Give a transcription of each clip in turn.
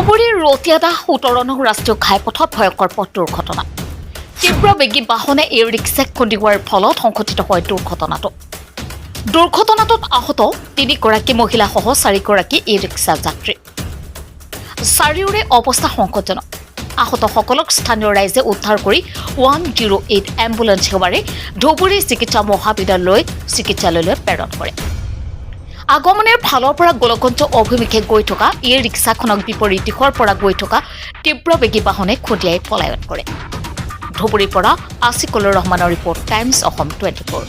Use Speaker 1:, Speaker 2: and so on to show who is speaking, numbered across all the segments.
Speaker 1: ধুবুৰীৰ ৰতিয়াদা ১৭ নং ৰাষ্ট্ৰীয় ঘাইপথত ভয়ংকৰ পথ দুৰ্ঘটনা। তীব্ৰ বেগী বাহনে এই ৰিক্সাক খুন্দিওৱাৰ ফলত সংঘটিত হয় দুৰ্ঘটনাটোত আহত ৩গৰাকী মহিলাসহ ৪গৰাকী ই ৰিক্সা যাত্ৰী। চাৰিওৰে অৱস্থা সংকটজনক। আহতসকলক স্থানীয় ৰাইজে উদ্ধাৰ কৰি 108 এম্বুলেন্স সেৱাৰে ধুবুৰী চিকিৎসা মহাবিদ্যালয়লৈ চিকিৎসালয়লৈ প্ৰেৰণ কৰে। আগমনৰ ফালৰ পৰা গোলকগঞ্জ অভিমুখে গৈ থকা ই ৰিক্সাখনক বিপৰীত দিশৰ পৰা গৈ থকা তীব্ৰবেগী বাহনে খুন্দিয়াই পলায়ন কৰে। ধুবুৰীৰ পৰা আছিকুলৰ ৰহমানৰ ৰিপৰ্ট, টাইমছ অসম 24।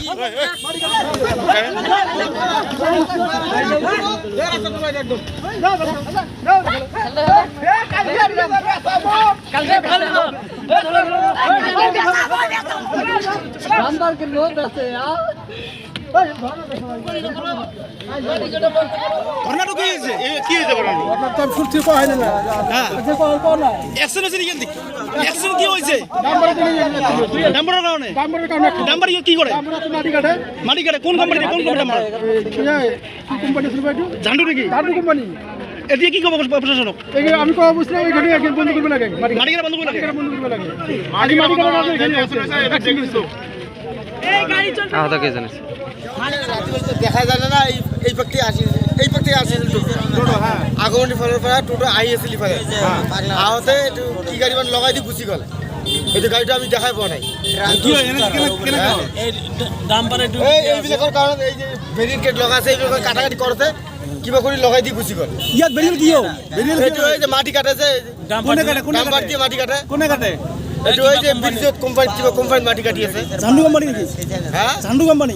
Speaker 2: ঘটনাটো কি হৈছে? কি হৈছে ঘটনাটো? এক্সিডেন্ট হৈছে নেকি? এক্সিডেন্ট কি হৈছে? ডাম্পাৰৰ কাৰণে? ডাম্পাৰ কি কৰে? মাটি কাটে। কোন কোম্পানী? ডাম্পাৰ জানটো নেকি? এতিয়া কি ক'ব প্ৰশাসনক?
Speaker 3: আমি কব বুঝলাম এখানে একজন বন্ধ করবে লাগে
Speaker 2: মাটি কাটে বন্ধ কৰিব লাগে।
Speaker 4: আহত কেইজন আছে?
Speaker 5: দেখা যায় না এই পক্ষে আসিল আগমনী ফলের পৰা টোটো আহি আছিল ইফালে আহতে এইটো কি গাড়ীখন লগাই দি গুচি গ'ল। এইটো গাড়ীটো আমি দেখাই পোৱা নাই। এইবিলাকৰ কাৰণে এই যে বেৰিকেড লগাইছে এইবিলাক কাটাকাটি কৰোঁতে কিবা কৰি লগাই দি গুচি গ'ল।
Speaker 2: ইয়াত বেৰিল কি হ'ল?
Speaker 5: এইটো এই যে মাটি কাটে যে ডাম্পাৰ দিয়ে মাটি কাটে।
Speaker 2: কোনে কাটে?
Speaker 5: এইটো এই যে বিদ্যুৎ কোম্পানী কিবা কোম্পানীত মাটি কাটি আছে।
Speaker 2: ঝাণ্ডু কোম্পানী নেকি?
Speaker 5: হা
Speaker 2: ঝাণ্ডু কোম্পানী?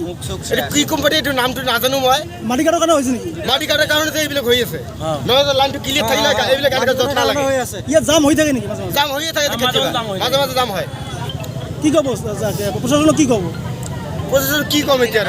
Speaker 5: এইটো কি কোম্পানী এইটো নামটো নাজানো মই।
Speaker 2: মাটি কাটাৰ কাৰণে হৈছে নেকি?
Speaker 5: মাটি কাটাৰ কাৰণে যে এইবিলাক হৈ আছে। নহ'লে লাইনটো ক্লিয়াৰ থাকিলে এইবিলাক গাড়ী যত নালাগে।
Speaker 2: ইয়াত জাম হৈ থাকে নেকি? মাজে মাজে
Speaker 5: জাম হৈয়ে থাকে কেতিয়াবা, মাজে মাজে জাম হয়।
Speaker 2: কি ক'ব প্ৰশাসনক? কি ক'ব?
Speaker 5: প্ৰশাসন কি ক'ম এতিয়া?